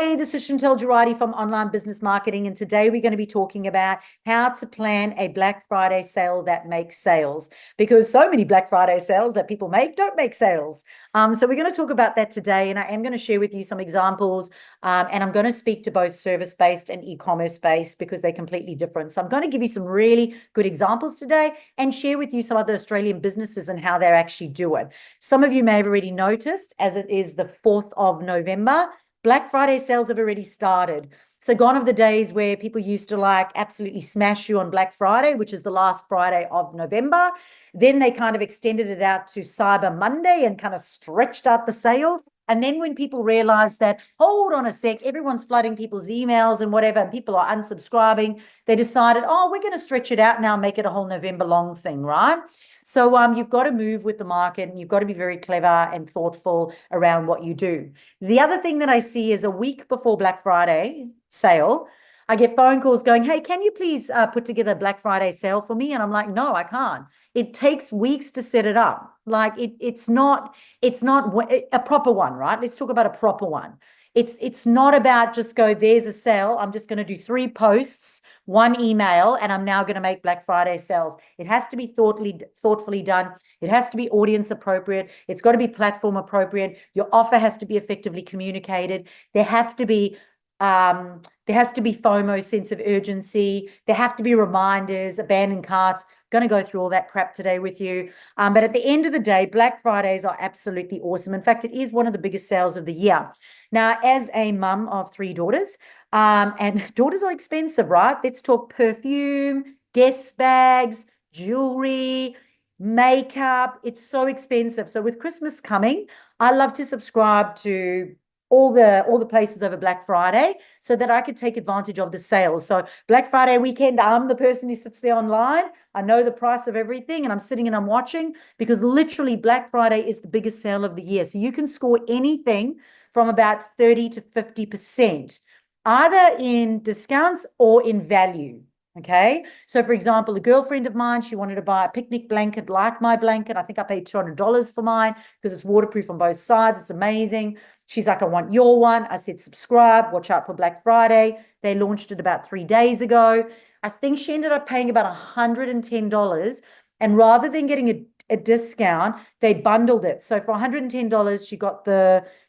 Hey, this is Chantel Girardi from Online Business Marketing, and today we're going to be talking about how to plan a Black Friday sale that makes sales, because so many Black Friday sales that people make don't make sales. So we're going to talk about that today, and I am going to share with you some examples, and I'm going to speak to both service-based and e-commerce-based because they're completely different. So I'm going to give you some really good examples today and share with you some other Australian businesses and how they're actually doing. Some of you may have already noticed, as it is the 4th of November, Black Friday sales have already started. So gone are the days where people used to like absolutely smash you on Black Friday, which is the last Friday of November. Then they kind of extended it out to Cyber Monday and kind of stretched out the sale. And then when people realized that, hold on a sec, everyone's flooding people's emails and whatever, and people are unsubscribing, they decided, oh, we're going to stretch it out now, make it a whole November long thing, right? So you've got to move with the market, and you've got to be very clever and thoughtful around what you do. The other thing that I see is a week before Black Friday sale, I get phone calls going, hey, can you please put together a Black Friday sale for me? And I'm like, no, I can't. It takes weeks to set it up. Like it's not a proper one, right? Let's talk about a proper one. It's not about just go, there's a sale. I'm just going to do 3 posts, 1 email, and I'm now going to make Black Friday sales. It has to be thoughtfully done. It has to be audience appropriate. It's got to be platform appropriate. Your offer has to be effectively communicated. There has to be FOMO, sense of urgency. There have to be reminders, abandoned carts. Going to go through all that crap today with you. But at the end of the day, Black Fridays are absolutely awesome. In fact, it is one of the biggest sales of the year. Now, as a mum of 3 daughters, and daughters are expensive, right? Let's talk perfume, guest bags, jewelry, makeup. It's so expensive. So with Christmas coming, I love to subscribe to all the places over Black Friday so that I could take advantage of the sales. So Black Friday weekend, I'm the person who sits there online. I know the price of everything, and I'm sitting and I'm watching, because literally Black Friday is the biggest sale of the year. So you can score anything from about 30 to 50%, either in discounts or in value. Okay. So for example, a girlfriend of mine, she wanted to buy a picnic blanket like my blanket. I think I paid $200 for mine because it's waterproof on both sides. It's amazing. She's like, I want your one. I said, subscribe, watch out for Black Friday. They launched it about 3 days ago. I think she ended up paying about $110. And rather than getting a discount, they bundled it. So for $110,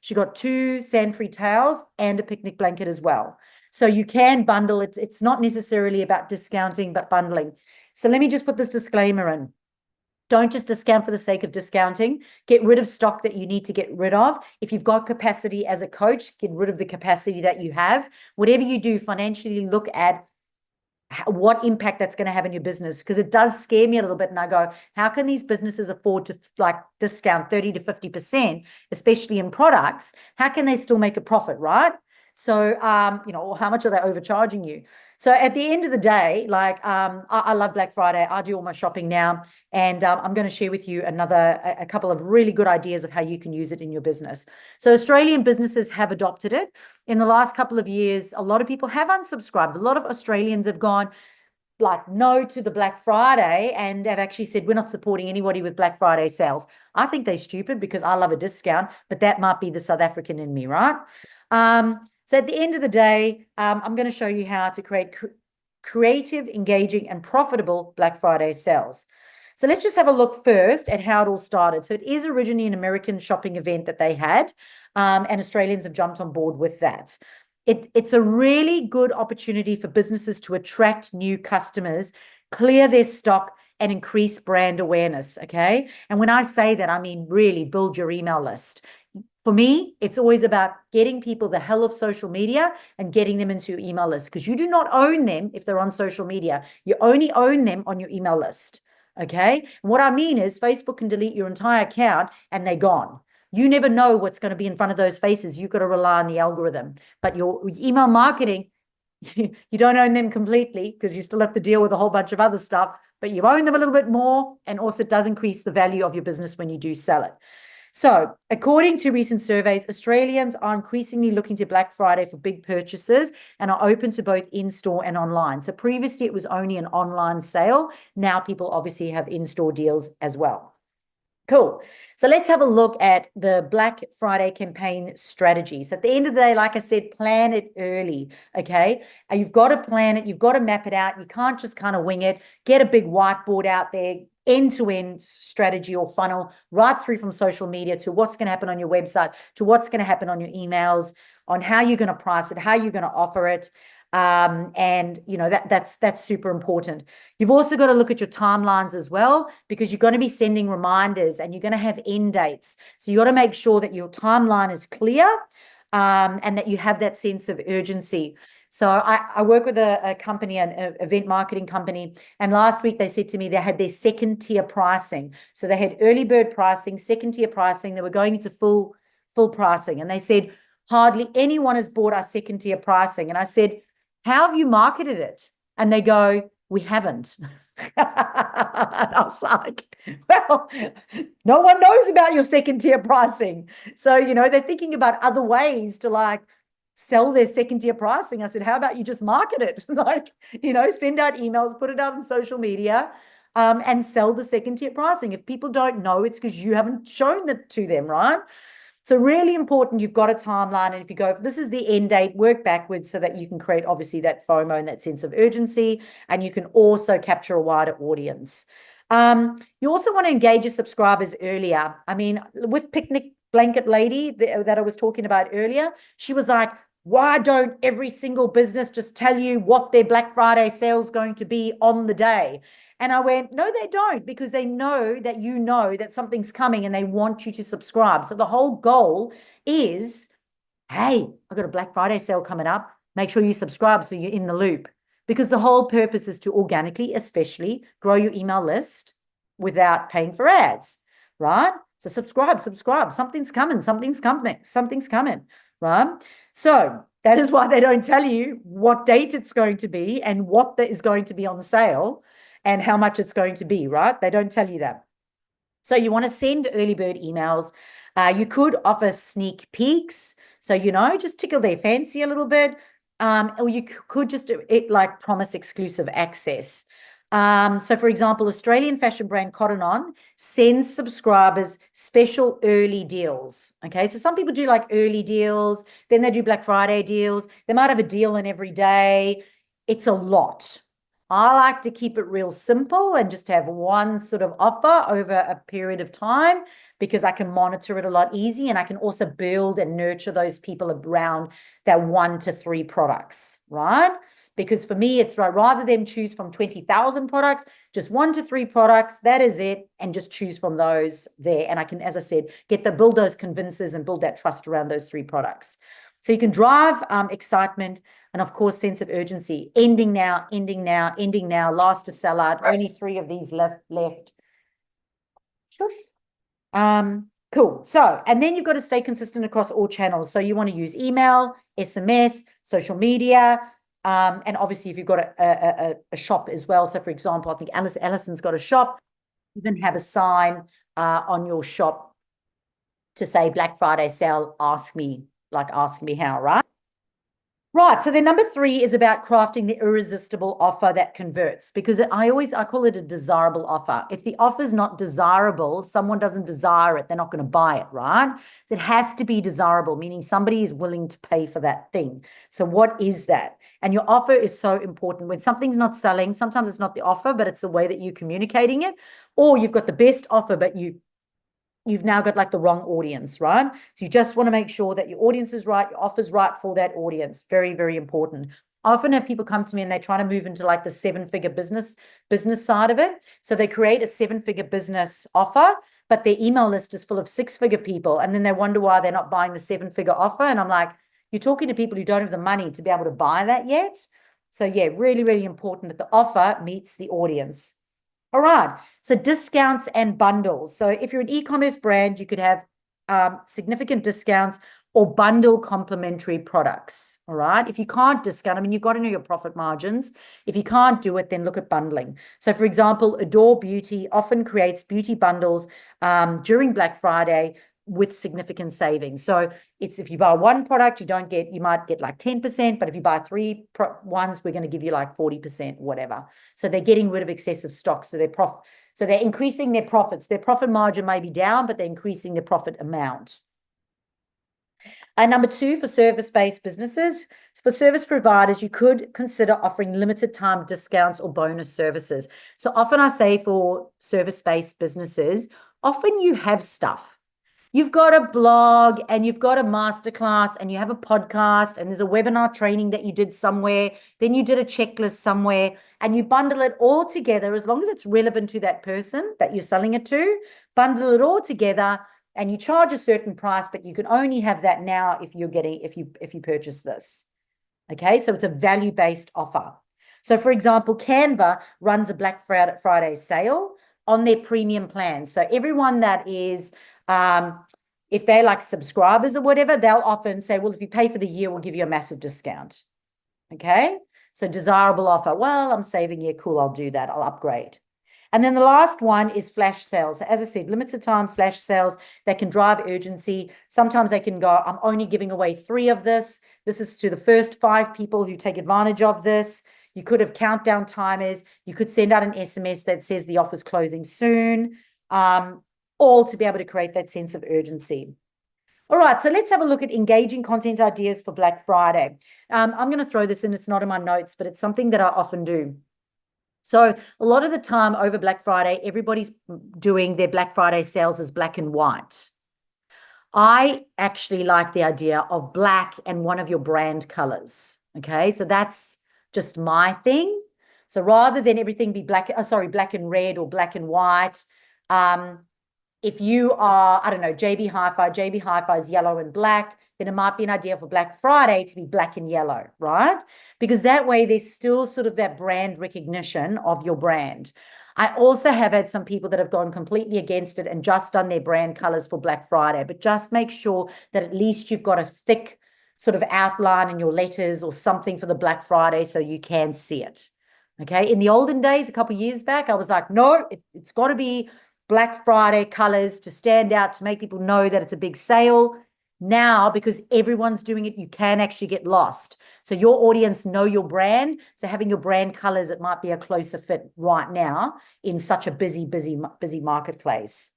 she got 2 sand-free towels and a picnic blanket as well. So you can bundle it. It's not necessarily about discounting, but bundling. So let me just put this disclaimer in. Don't just discount for the sake of discounting. Get rid of stock that you need to get rid of. If you've got capacity as a coach, get rid of the capacity that you have. Whatever you do financially, look at what impact that's going to have in your business, because it does scare me a little bit. And I go, how can these businesses afford to like discount 30 to 50%, especially in products? How can they still make a profit, right? So, how much are they overcharging you? So at the end of the day, like, I love Black Friday. I do all my shopping now, and I'm going to share with you a couple of really good ideas of how you can use it in your business. So Australian businesses have adopted it. In the last couple of years, a lot of people have unsubscribed. A lot of Australians have gone like no to the Black Friday and have actually said, we're not supporting anybody with Black Friday sales. I think they're stupid because I love a discount, but that might be the South African in me, right? So at the end of the day, I'm going to show you how to create creative, engaging, and profitable Black Friday sales. So let's just have a look first at how it all started. So it is originally an American shopping event that they had, and Australians have jumped on board with that. It's a really good opportunity for businesses to attract new customers, clear their stock, and increase brand awareness, okay? And when I say that, I mean really build your email list. For me, it's always about getting people the hell of social media and getting them into your email list, because you do not own them if they're on social media. You only own them on your email list, okay? And what I mean is Facebook can delete your entire account and they're gone. You never know what's going to be in front of those faces. You've got to rely on the algorithm. But your email marketing, you don't own them completely, because you still have to deal with a whole bunch of other stuff, but you own them a little bit more, and also it does increase the value of your business when you do sell it. So according to recent surveys, Australians are increasingly looking to Black Friday for big purchases and are open to both in-store and online. So previously it was only an online sale. Now people obviously have in-store deals as well. Cool. So let's have a look at the Black Friday campaign strategies. At the end of the day, like I said, plan it early, okay? And you've got to plan it. You've got to map it out. You can't just kind of wing it. Get a big whiteboard out there, end-to-end strategy or funnel, right through from social media to what's going to happen on your website, to what's going to happen on your emails, on how you're going to price it, how you're going to offer it. And that's super important. You've also got to look at your timelines as well, because you're going to be sending reminders and you're going to have end dates. So you got to make sure that your timeline is clear, and that you have that sense of urgency. So I work with a company, an event marketing company, and last week they said to me they had their second tier pricing. So they had early bird pricing, second tier pricing. They were going into full pricing, and they said hardly anyone has bought our second tier pricing. And I said, how have you marketed it? And they go, we haven't. And I was like, well, no one knows about your second tier pricing. So, they're thinking about other ways to like sell their second tier pricing. I said, how about you just market it? Like, send out emails, put it out on social media, and sell the second tier pricing. If people don't know, it's because you haven't shown it to them, right? So really important, you've got a timeline. And if you go, this is the end date, work backwards so that you can create obviously that FOMO and that sense of urgency. And you can also capture a wider audience. You also want to engage your subscribers earlier. I mean, with Picnic Blanket Lady that I was talking about earlier, she was like, why don't every single business just tell you what their Black Friday sale is going to be on the day? And I went, no, they don't, because they know that something's coming and they want you to subscribe. So the whole goal is, hey, I've got a Black Friday sale coming up. Make sure you subscribe so you're in the loop. Because the whole purpose is to organically, especially, grow your email list without paying for ads, right? So subscribe. Something's coming, right? So that is why they don't tell you what date it's going to be and what is going to be on sale and how much it's going to be, right? They don't tell you that. So you want to send early bird emails. You could offer sneak peeks. So, just tickle their fancy a little bit. Or you could just do it like promise exclusive access. So for example, Australian fashion brand Cotton On sends subscribers special early deals. Okay, so some people do like early deals, then they do Black Friday deals. They might have a deal in every day. It's a lot. I like to keep it real simple and just have one sort of offer over a period of time, because I can monitor it a lot easier, and I can also build and nurture those people around that 1 to 3 products, right? Because for me, it's right, rather than choose from 20,000 products, just 1 to 3 products, that is it, and just choose from those there. And I can, as I said, build those convincers and build that trust around those 3 products. So you can drive excitement and, of course, sense of urgency. Ending now, last to sell out. Only 3 of these left. Shush. Cool. So, and then you've got to stay consistent across all channels. So you want to use email, SMS, social media, and obviously if you've got a shop as well. So for example, I think Allison's got a shop. You can have a sign on your shop to say Black Friday sale, ask me how, right? Right. So then number 3 is about crafting the irresistible offer that converts, because I call it a desirable offer. If the offer is not desirable, someone doesn't desire it, they're not going to buy it, right? So it has to be desirable, meaning somebody is willing to pay for that thing. So what is that? And your offer is so important. When something's not selling, sometimes it's not the offer, but it's the way that you're communicating it, or you've got the best offer, but you've now got like the wrong audience, right? So you just want to make sure that your audience is right, your offer's right for that audience. Very, very important. I often have people come to me and they're trying to move into like the 7-figure business side of it. So they create a 7-figure business offer, but their email list is full of 6-figure people. And then they wonder why they're not buying the 7-figure offer. And I'm like, you're talking to people who don't have the money to be able to buy that yet. So yeah, really, really important that the offer meets the audience. All right. So discounts and bundles. So if you're an e-commerce brand, you could have significant discounts or bundle complementary products. All right. If you can't discount, I mean, you've got to know your profit margins. If you can't do it, then look at bundling. So for example, Adore Beauty often creates beauty bundles during Black Friday with significant savings. So it's, if you buy one product, you might get like 10%, but if you buy three ones, we're going to give you like 40%, whatever. So they're getting rid of excessive stock. So they're increasing their profits. Their profit margin may be down, but they're increasing their profit amount. And number two, for service-based businesses, for service providers, you could consider offering limited time discounts or bonus services. So often I say for service-based businesses, often you have stuff. You've got a blog and you've got a masterclass and you have a podcast and there's a webinar training that you did somewhere. Then you did a checklist somewhere and you bundle it all together, as long as it's relevant to that person that you're selling it to, bundle it all together and you charge a certain price, but you can only have that now if you purchase this. Okay, so it's a value-based offer. So for example, Canva runs a Black Friday sale on their premium plan. So everyone that is, if they're like subscribers or whatever, they'll often say, well, if you pay for the year, we'll give you a massive discount. Okay, so desirable offer. Well, I'm saving here. Cool, I'll do that. I'll upgrade. And then the last one is flash sales. As I said, limited time flash sales that can drive urgency. Sometimes they can go, I'm only giving away 3 of this. This is to the first 5 people who take advantage of this. You could have countdown timers. You could send out an SMS that says the offer's closing soon, all to be able to create that sense of urgency. All right, so let's have a look at engaging content ideas for Black Friday. I'm going to throw this in. It's not in my notes, but it's something that I often do. So a lot of the time over Black Friday, everybody's doing their Black Friday sales as black and white. I actually like the idea of black and one of your brand colors. Okay, so that's just my thing. So rather than everything be black and red or black and white, if you are, I don't know, JB Hi-Fi is yellow and black, then it might be an idea for Black Friday to be black and yellow, right? Because that way there's still sort of that brand recognition of your brand. I also have had some people that have gone completely against it and just done their brand colors for Black Friday, but just make sure that at least you've got a thick sort of outline in your letters or something for the Black Friday so you can see it. Okay, in the olden days, a couple of years back, I was like, no, it's got to be Black Friday colors to stand out, to make people know that it's a big sale. Now, because everyone's doing it, you can actually get lost. So your audience know your brand. So having your brand colors, it might be a closer fit right now in such a busy marketplace.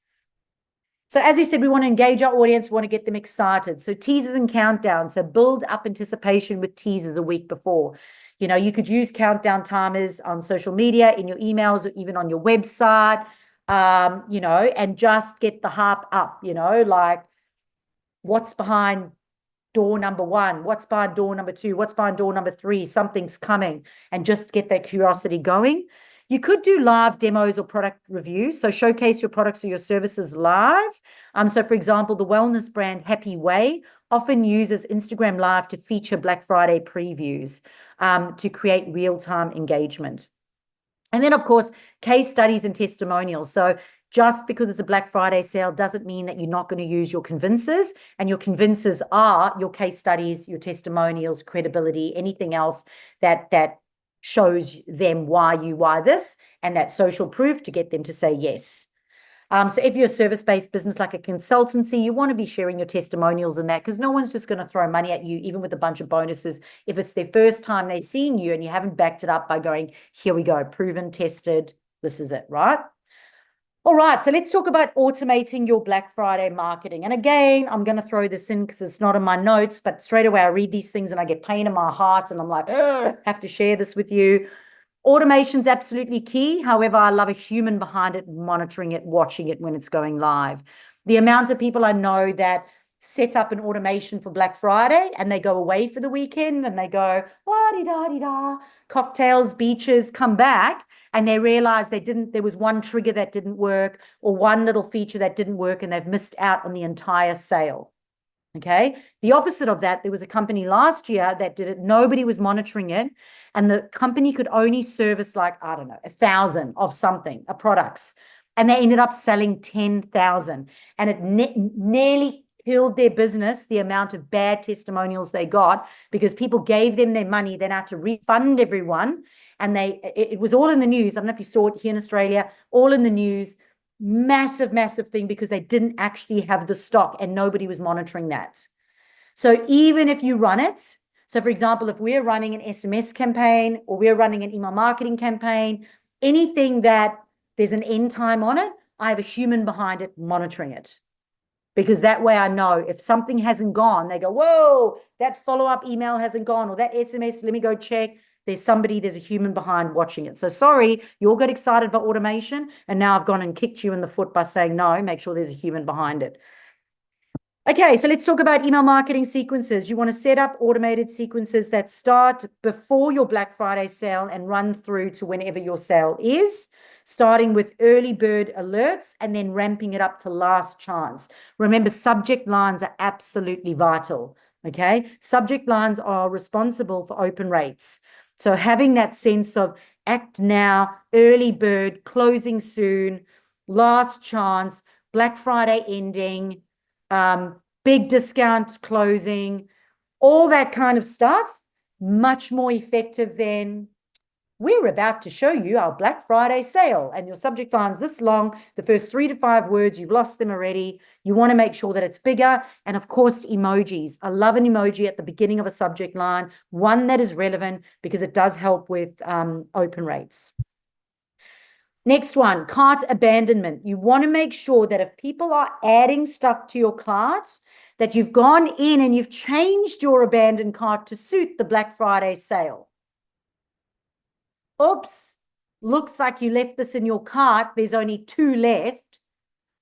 So as I said, we want to engage our audience, we want to get them excited. So teasers and countdowns. So build up anticipation with teasers a week before. You know, you could use countdown timers on social media, in your emails, or even on your website, you know, and just get the hype up, you know, like, what's behind door number 1? What's behind door number 2? What's behind door number 3? Something's coming, and just get that curiosity going. You could do live demos or product reviews. So showcase your products or your services live. So for example, the wellness brand Happy Way often uses Instagram Live to feature Black Friday previews to create real-time engagement. And then, of course, case studies and testimonials. So just because it's a Black Friday sale doesn't mean that you're not going to use your convincers. And your convincers are your case studies, your testimonials, credibility, anything else that shows them why this, and that social proof to get them to say yes. So if you're a service-based business like a consultancy, you want to be sharing your testimonials in that, because no one's just going to throw money at you, even with a bunch of bonuses, if it's their first time they've seen you and you haven't backed it up by going, here we go, proven, tested, this is it, right? All right, so let's talk about automating your Black Friday marketing. And again, I'm going to throw this in because it's not in my notes, but straight away I read these things and I get pain in my heart and I'm like, have to share this with you. Automation's absolutely key. However, I love a human behind it, monitoring it, watching it when it's going live. The amount of people I know that set up an automation for Black Friday and they go away for the weekend and they go, la-di-da-di-da, cocktails, beaches, come back, and they realize there was one trigger that didn't work or one little feature that didn't work, and they've missed out on the entire sale. Okay. The opposite of that, there was a company last year that did it. Nobody was monitoring it. And the company could only service like, I don't know, 1,000 of something, products. And they ended up selling 10,000. And it nearly killed their business, the amount of bad testimonials they got, because people gave them their money, then had to refund everyone. And it was all in the news. I don't know if you saw it here in Australia, all in the news. Massive, massive thing because they didn't actually have the stock and nobody was monitoring that. So even if you run it, so for example, if we're running an SMS campaign or we're running an email marketing campaign, anything that there's an end time on it, I have a human behind it monitoring it. Because that way I know if something hasn't gone, they go, whoa, that follow-up email hasn't gone, or that SMS, let me go check. There's a human behind watching it. So sorry, you all got excited about automation, and now I've gone and kicked you in the foot by saying no, make sure there's a human behind it. Okay, so let's talk about email marketing sequences. You want to set up automated sequences that start before your Black Friday sale and run through to whenever your sale is, starting with early bird alerts and then ramping it up to last chance. Remember, subject lines are absolutely vital, okay? Subject lines are responsible for open rates. So having that sense of act now, early bird, closing soon, last chance, Black Friday ending, big discount closing, all that kind of stuff, much more effective than we're about to show you our Black Friday sale and your subject line's this long, the first 3 to 5 words, you've lost them already. You want to make sure that it's bigger. And of course, emojis. I love an emoji at the beginning of a subject line, one that is relevant because it does help with open rates. Next one, cart abandonment. You want to make sure that if people are adding stuff to your cart, that you've gone in and you've changed your abandoned cart to suit the Black Friday sale. Oops, looks like you left this in your cart. There's only 2 left,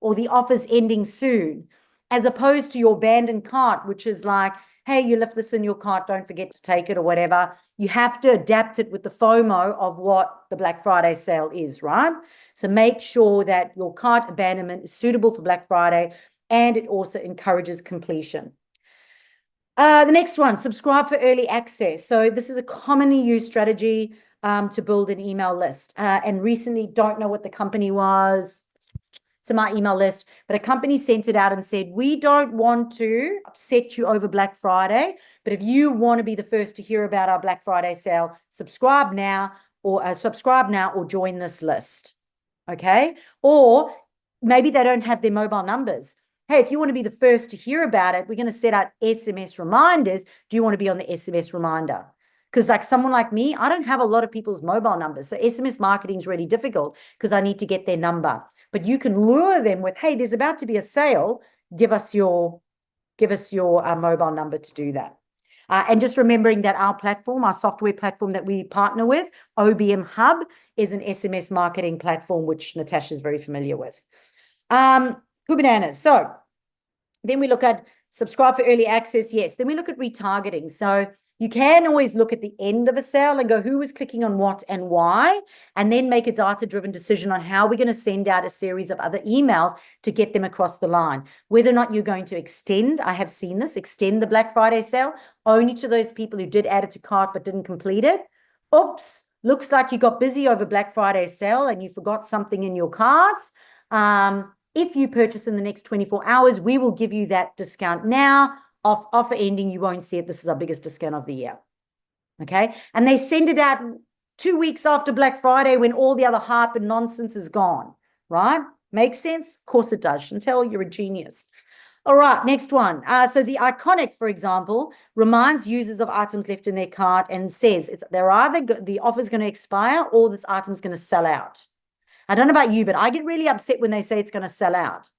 or the offer's ending soon, as opposed to your abandoned cart, which is like, hey, you left this in your cart, don't forget to take it or whatever. You have to adapt it with the FOMO of what the Black Friday sale is, right? So make sure that your cart abandonment is suitable for Black Friday, and it also encourages completion. The next one, subscribe for early access. So this is a commonly used strategy to build an email list. And recently, don't know what the company was, to my email list, but a company sent it out and said, we don't want to upset you over Black Friday, but if you want to be the first to hear about our Black Friday sale, subscribe now or join this list. Okay. Or maybe they don't have their mobile numbers. Hey, if you want to be the first to hear about it, we're going to set out SMS reminders. Do you want to be on the SMS reminder? Because like someone like me, I don't have a lot of people's mobile numbers. So SMS marketing is really difficult because I need to get their number. But you can lure them with, hey, there's about to be a sale. Give us your mobile number to do that. And just remembering that our platform, our software platform that we partner with, OBM Hub, is an SMS marketing platform, which Natasha is very familiar with. Cool bananas. So then we look at subscribe for early access. Yes. Then we look at retargeting. So you can always look at the end of a sale and go, who was clicking on what and why, and then make a data-driven decision on how we're going to send out a series of other emails to get them across the line. Whether or not you're going to extend, I have seen this, extend the Black Friday sale only to those people who did add it to cart but didn't complete it. Oops, looks like you got busy over Black Friday sale and you forgot something in your carts. If you purchase in the next 24 hours, we will give you that discount now. Offer ending, you won't see it. This is our biggest discount of the year. Okay. And they send it out 2 weeks after Black Friday when all the other hype and nonsense is gone, right? Makes sense? Of course it does. Chantel, you're a genius. All right, next one. So the iconic, for example, reminds users of items left in their cart and says they're either the offer's going to expire or this item's going to sell out. I don't know about you, but I get really upset when they say it's going to sell out.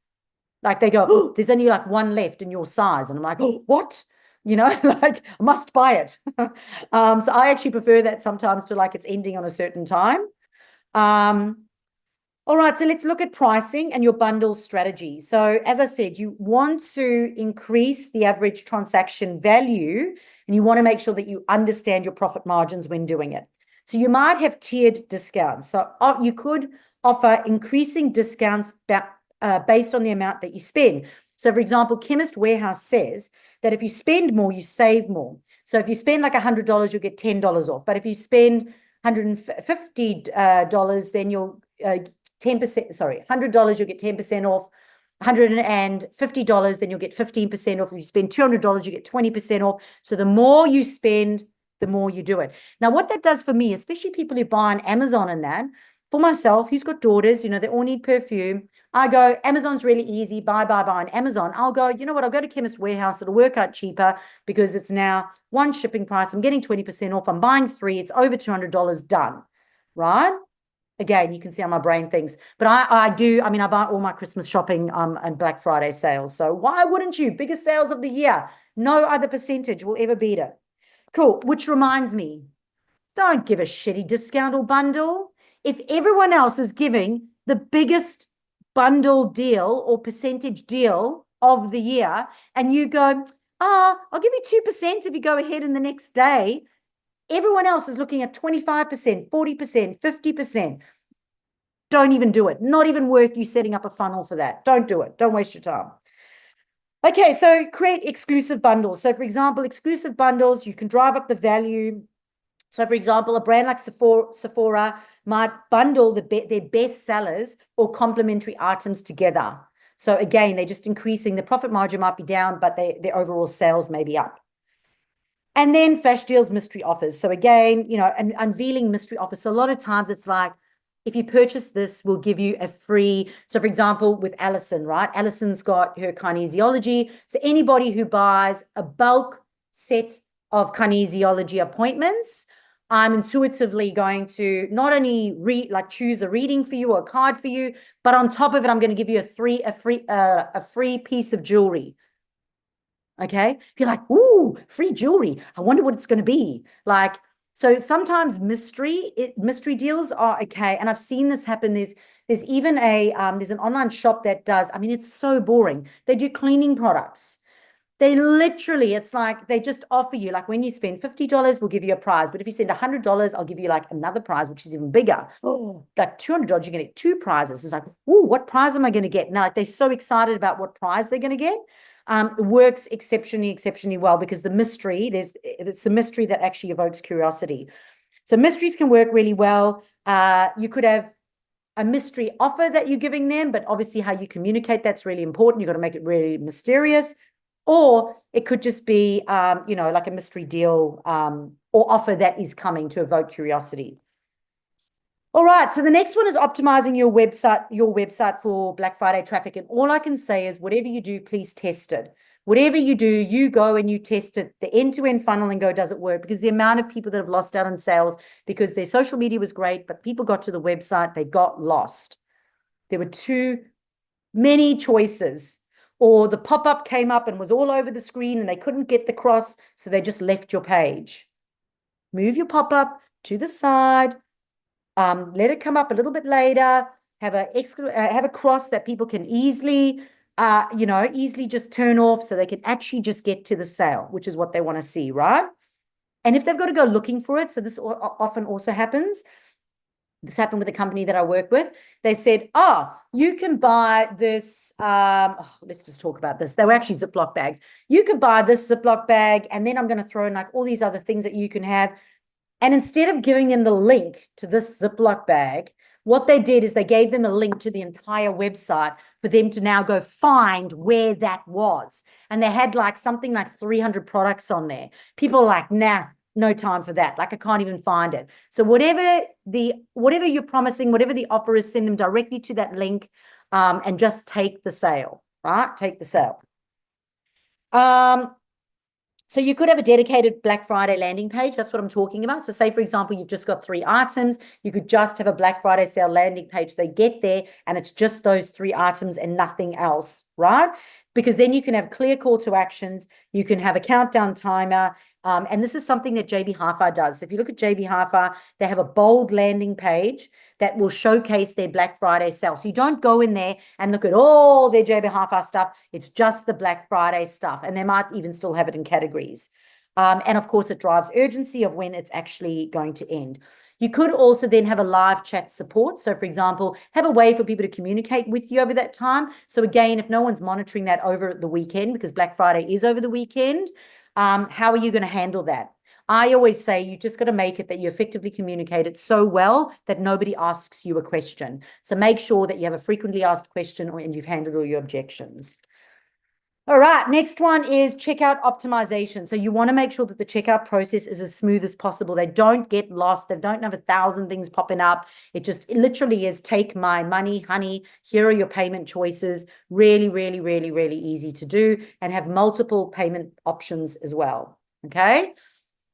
Like they go, oh, there's only like one left in your size. And I'm like, oh, what? You know, like I must buy it. So I actually prefer that sometimes to like it's ending on a certain time. All right, so let's look at pricing and your bundle strategy. So as I said, you want to increase the average transaction value and you want to make sure that you understand your profit margins when doing it. So you might have tiered discounts. So you could offer increasing discounts based on the amount that you spend. So for example, Chemist Warehouse says that if you spend more, you save more. So if you spend like $100, you'll get $10 off. But if you spend $150, then you'll 10%, sorry, $100, you'll get 10% off. $150, then you'll get 15% off. If you spend $200, you get 20% off. So the more you spend, the more you do it. Now, what that does for me, especially people who buy on Amazon and that, for myself, who's got daughters, they all need perfume. I go, Amazon's really easy, buy on Amazon. I'll go, you know what, I'll go to Chemist Warehouse. It'll work out cheaper because it's now one shipping price. I'm getting 20% off. I'm buying 3. It's over $200 done, right? Again, you can see how my brain thinks. But I buy all my Christmas shopping and Black Friday sales. So why wouldn't you? Biggest sales of the year. No other percentage will ever beat it. Cool. Which reminds me, don't give a shitty discount or bundle. If everyone else is giving the biggest bundle deal or percentage deal of the year, and you go, I'll give you 2% if you go ahead in the next day. Everyone else is looking at 25%, 40%, 50%. Don't even do it. Not even worth you setting up a funnel for that. Don't do it. Don't waste your time. Okay, so create exclusive bundles. So for example, exclusive bundles, you can drive up the value. So for example, a brand like Sephora might bundle their best sellers or complementary items together. So again, they're just increasing, the profit margin might be down, but their overall sales may be up. And then flash deals, mystery offers. So again, and unveiling mystery offers. So a lot of times it's like, if you purchase this, we'll give you a free. So for example, with Alison, right? Alison's got her kinesiology. So anybody who buys a bulk set of kinesiology appointments, I'm intuitively going to not only choose a reading for you or a card for you, but on top of it, I'm going to give you a free piece of jewelry. Okay. You're like, ooh, free jewelry. I wonder what it's going to be. So sometimes mystery deals are okay. And I've seen this happen. There's even there's an online shop that does, it's so boring. They do cleaning products. They literally, it's like they just offer you, like when you spend $50, we'll give you a prize. But if you spend $100, I'll give you like another prize, which is even bigger. Oh, like $200, you're going to get 2 prizes. It's like, ooh, what prize am I going to get? Now, they're so excited about what prize they're going to get. It works exceptionally well because it's the mystery that actually evokes curiosity. So mysteries can work really well. You could have a mystery offer that you're giving them, but obviously how you communicate, that's really important. You've got to make it really mysterious. Or it could just be, like a mystery deal or offer that is coming to evoke curiosity. All right, so the next one is optimizing your website for Black Friday traffic. And all I can say is whatever you do, please test it. Whatever you do, you go and you test it, the end-to-end funnel, and go, does it work? Because the amount of people that have lost out on sales because their social media was great, but people got to the website, they got lost. There were too many choices. Or the pop-up came up and was all over the screen and they couldn't get the cross, so they just left your page. Move your pop-up to the side, let it come up a little bit later, have a cross that people can easily just turn off so they can actually just get to the sale, which is what they want to see, right? And if they've got to go looking for it, so this often also happens. This happened with a company that I work with. They said, you can buy this. Let's just talk about this. They were actually Ziploc bags. You could buy this Ziploc bag, and then I'm going to throw in like all these other things that you can have. And instead of giving them the link to this Ziploc bag, what they did is they gave them a link to the entire website for them to now go find where that was. And they had like something like 300 products on there. People are like, nah, no time for that. Like, I can't even find it. So whatever you're promising, whatever the offer is, send them directly to that link and just take the sale, right? Take the sale. So you could have a dedicated Black Friday landing page. That's what I'm talking about. So say, for example, you've just got 3 items. You could just have a Black Friday sale landing page. They get there and it's just those 3 items and nothing else, right? Because then you can have clear call to actions. You can have a countdown timer. And this is something that JB Hi-Fi does. So if you look at JB Hi-Fi, they have a bold landing page that will showcase their Black Friday sale. So you don't go in there and look at all their JB Hi-Fi stuff. It's just the Black Friday stuff. And they might even still have it in categories. And of course, it drives urgency of when it's actually going to end. You could also then have a live chat support. So for example, have a way for people to communicate with you over that time. So again, if no one's monitoring that over the weekend, because Black Friday is over the weekend, how are you going to handle that? I always say you just got to make it that you effectively communicate it so well that nobody asks you a question. So make sure that you have a frequently asked question and you've handled all your objections. All right, next one is checkout optimization. So you want to make sure that the checkout process is as smooth as possible. They don't get lost. They don't have 1,000 things popping up. It literally is take my money, honey. Here are your payment choices. Really, really, really, really easy to do and have multiple payment options as well. Okay.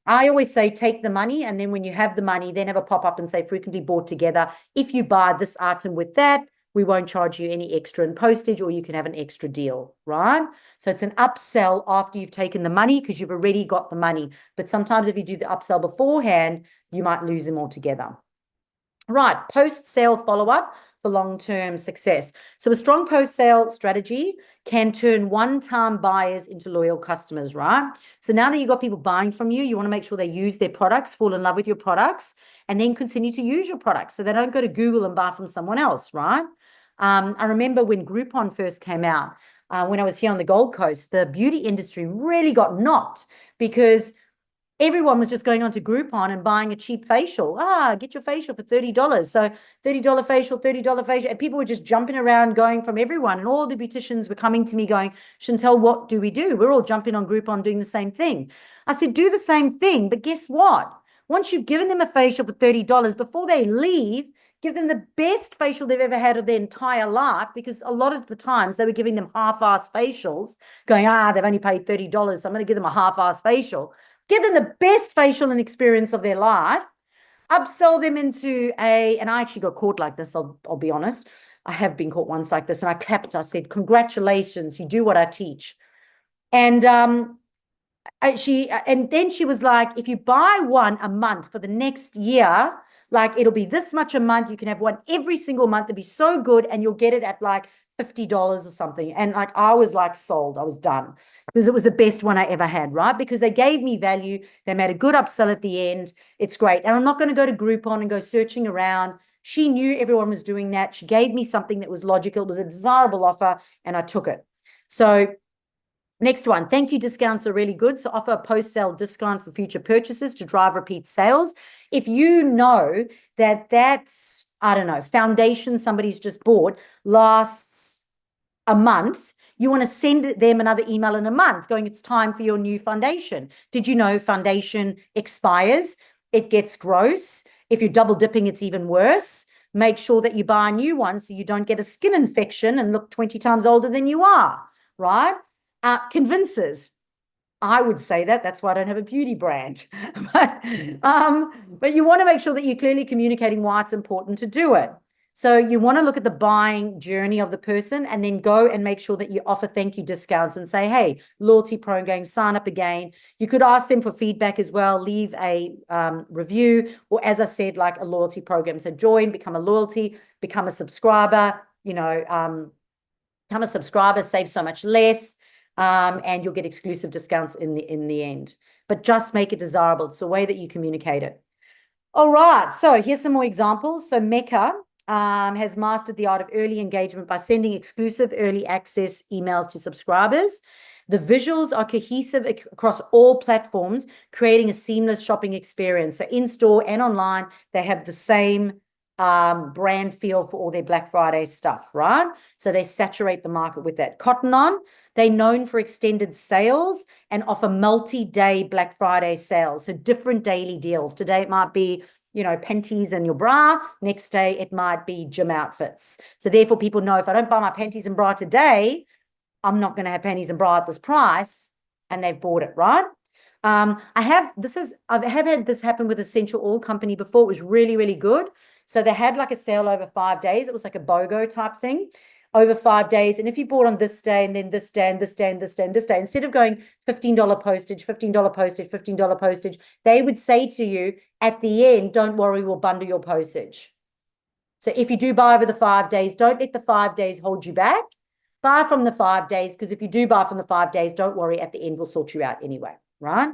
I always say take the money, and then when you have the money, then have a pop up and say frequently bought together. If you buy this item with that, we won't charge you any extra in postage, or you can have an extra deal, right? So it's an upsell after you've taken the money because you've already got the money. But sometimes if you do the upsell beforehand, you might lose them altogether. Right, post-sale follow-up for long-term success. So a strong post-sale strategy can turn one-time buyers into loyal customers, right? So now that you've got people buying from you, you want to make sure they use their products, fall in love with your products, and then continue to use your products so they don't go to Google and buy from someone else, right? I remember when Groupon first came out, when I was here on the Gold Coast, the beauty industry really got knocked because everyone was just going on to Groupon and buying a cheap facial. Get your facial for $30. So $30 facial, $30 facial. And people were just jumping around going from everyone. And all the beauticians were coming to me going, Chantel, what do we do? We're all jumping on Groupon doing the same thing. I said, do the same thing. But guess what? Once you've given them a facial for $30, before they leave, give them the best facial they've ever had of their entire life, because a lot of the times they were giving them half-ass facials, going, they've only paid $30, so I'm going to give them a half-ass facial. Give them the best facial and experience of their life, upsell them into and I actually got caught like this, I'll be honest. I have been caught once like this, and I clapped. I said, congratulations, you do what I teach. And then she was like, if you buy one a month for the next year, like it'll be this much a month. You can have one every single month. It'll be so good, and you'll get it at like $50 or something. And like I was like sold. I was done because it was the best one I ever had, right? Because they gave me value. They made a good upsell at the end. It's great. And I'm not going to go to Groupon and go searching around. She knew everyone was doing that. She gave me something that was logical. It was a desirable offer, and I took it. So next one, thank you discounts are really good. So offer a post-sale discount for future purchases to drive repeat sales. If you know that that's, I don't know, foundation somebody's just bought lasts a month, you want to send them another email in a month going, it's time for your new foundation. Did you know foundation expires? It gets gross. If you're double dipping, it's even worse. Make sure that you buy a new one so you don't get a skin infection and look 20 times older than you are, right? Convinces. I would say that. That's why I don't have a beauty brand. But you want to make sure that you're clearly communicating why it's important to do it. So you want to look at the buying journey of the person and then go and make sure that you offer thank you discounts and say, hey, loyalty program, sign up again. You could ask them for feedback as well, leave a review, or as I said, like a loyalty program. So join, become a loyalty, become a subscriber, become a subscriber, save so much less. And you'll get exclusive discounts in the end. But just make it desirable. It's the way that you communicate it. All right, so here's some more examples. So Mecca has mastered the art of early engagement by sending exclusive early access emails to subscribers. The visuals are cohesive across all platforms, creating a seamless shopping experience. So in-store and online, they have the same brand feel for all their Black Friday stuff, right? So they saturate the market with that. Cotton On, they're known for extended sales and offer multi-day Black Friday sales. So different daily deals. Today it might be, panties and your bra. Next day it might be gym outfits. So therefore people know if I don't buy my panties and bra today, I'm not going to have panties and bra at this price, and they've bought it, right? I have had this happen with Essential Oil Company before. It was really, really good. So they had like a sale over 5 days. It was like a BOGO type thing over 5 days. And if you bought on this day and then this day and this day and this day and this day, instead of going $15 postage, $15 postage, $15 postage, they would say to you at the end, don't worry, we'll bundle your postage. So if you do buy over the 5 days, don't let the 5 days hold you back. Buy from the 5 days, because if you do buy from the 5 days, don't worry, at the end we'll sort you out anyway, right?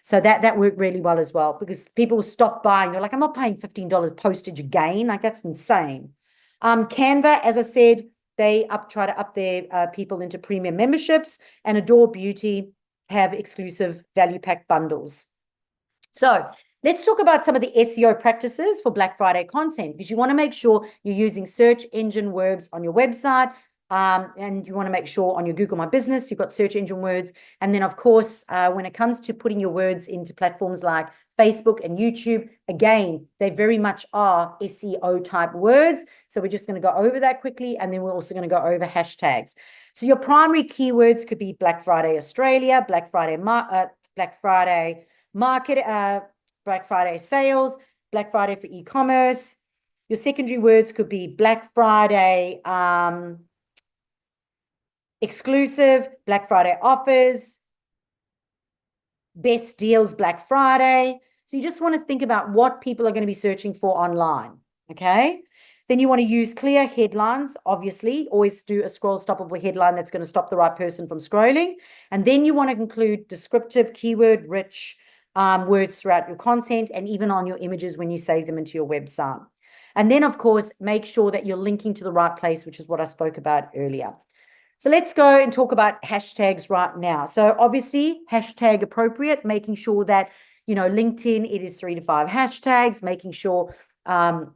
So that worked really well as well, because people will stop buying. They're like, I'm not paying $15 postage again. Like, that's insane. Canva, as I said, they try to up their people into premium memberships, and Adore Beauty have exclusive value pack bundles. So let's talk about some of the SEO practices for Black Friday content, because you want to make sure you're using search engine words on your website. And you want to make sure on your Google My Business, you've got search engine words. And then, of course, when it comes to putting your words into platforms like Facebook and YouTube, again, they very much are SEO type words. So we're just going to go over that quickly. And then we're also going to go over hashtags. So your primary keywords could be Black Friday Australia, Black Friday market, Black Friday sales, Black Friday for e-commerce. Your secondary words could be Black Friday exclusive, Black Friday offers, best deals Black Friday. So you just want to think about what people are going to be searching for online, okay? Then you want to use clear headlines, obviously. Always do a scroll stoppable headline that's going to stop the right person from scrolling. And then you want to include descriptive, keyword-rich words throughout your content and even on your images when you save them into your website. And then, of course, make sure that you're linking to the right place, which is what I spoke about earlier. So let's go and talk about hashtags right now. So obviously, hashtag appropriate, making sure that, LinkedIn, it is 3 to 5 hashtags, making sure on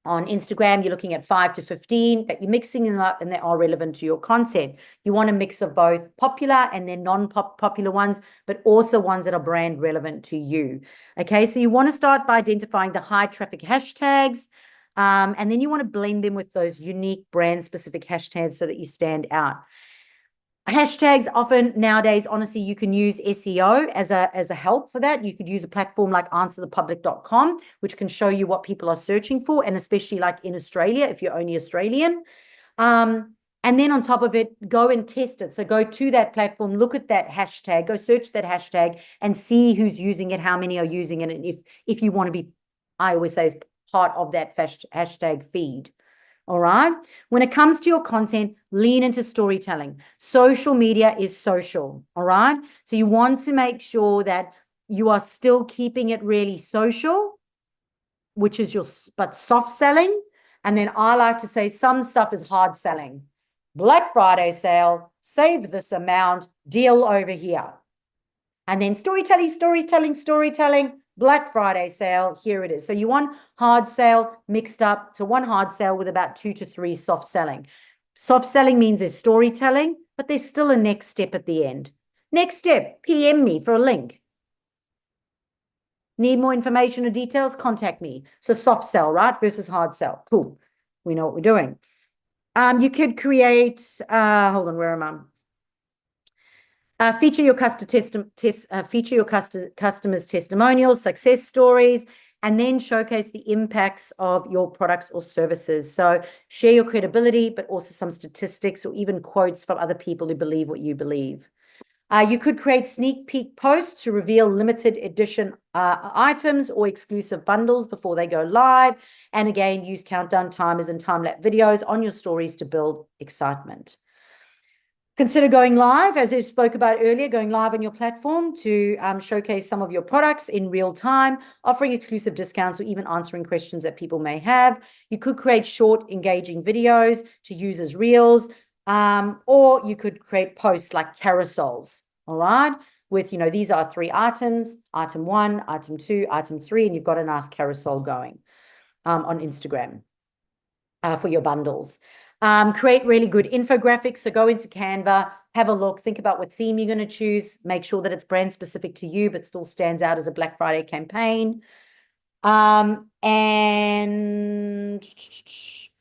Instagram, you're looking at 5 to 15, that you're mixing them up and they are relevant to your content. You want a mix of both popular and then non-popular ones, but also ones that are brand relevant to you. Okay, so you want to start by identifying the high traffic hashtags. And then you want to blend them with those unique brand specific hashtags so that you stand out. Hashtags often nowadays, honestly, you can use SEO as a help for that. You could use a platform like answerthepublic.com, which can show you what people are searching for, and especially like in Australia, if you're only Australian. And then on top of it, go and test it. So go to that platform, look at that hashtag, go search that hashtag and see who's using it, how many are using it. And if you want to be, I always say, is part of that hashtag feed. All right. When it comes to your content, lean into storytelling. Social media is social. All right. So you want to make sure that you are still keeping it really social, which is but soft selling. And then I like to say some stuff is hard selling. Black Friday sale, save this amount, deal over here. And then storytelling, Black Friday sale, here it is. So you want hard sale mixed up to one hard sale with about 2 to 3 soft selling. Soft selling means there's storytelling, but there's still a next step at the end. Next step, PM me for a link. Need more information or details? Contact me. So soft sell, right? Versus hard sell. Cool. We know what we're doing. You could create, hold on, where am I? Feature your customers' testimonials, success stories, and then showcase the impacts of your products or services. So share your credibility, but also some statistics or even quotes from other people who believe what you believe. You could create sneak peek posts to reveal limited edition items or exclusive bundles before they go live. And again, use countdown timers and time-lapse videos on your stories to build excitement. Consider going live, as I spoke about earlier, going live on your platform to showcase some of your products in real time, offering exclusive discounts or even answering questions that people may have. You could create short, engaging videos to use as reels, or you could create posts like carousels, all right? With, these are 3 items, item 1, item 2, item 3, and you've got a nice carousel going on Instagram for your bundles. Create really good infographics. So go into Canva, have a look, think about what theme you're going to choose, make sure that it's brand specific to you, but still stands out as a Black Friday campaign. And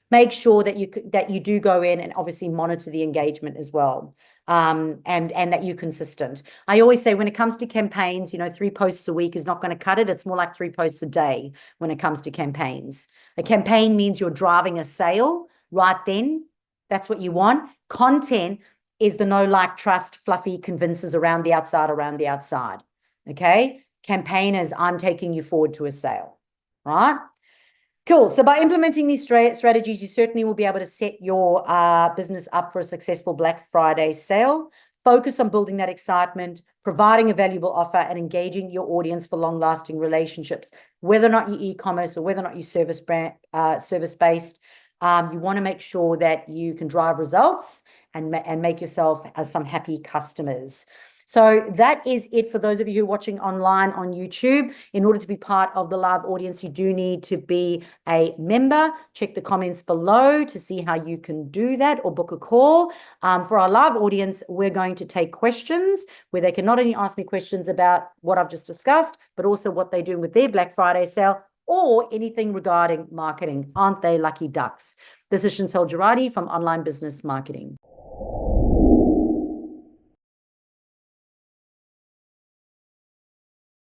make sure that you do go in and obviously monitor the engagement as well. And that you're consistent. I always say when it comes to campaigns, 3 posts a week is not going to cut it. It's more like 3 posts a day when it comes to campaigns. A campaign means you're driving a sale right then. That's what you want. Content is the know, like, trust, fluffy convinces around the outside. Okay. Campaign is I'm taking you forward to a sale, right? Cool. So by implementing these strategies, you certainly will be able to set your business up for a successful Black Friday sale. Focus on building that excitement, providing a valuable offer, and engaging your audience for long-lasting relationships. Whether or not you're e-commerce or whether or not you're service-based, you want to make sure that you can drive results and make yourself as some happy customers. So that is it for those of you who are watching online on YouTube. In order to be part of the live audience, you do need to be a member. Check the comments below to see how you can do that or book a call. For our live audience, we're going to take questions where they can not only ask me questions about what I've just discussed, but also what they're doing with their Black Friday sale or anything regarding marketing. Aren't they lucky ducks? This is Chantel Girardi from Online Business Marketing.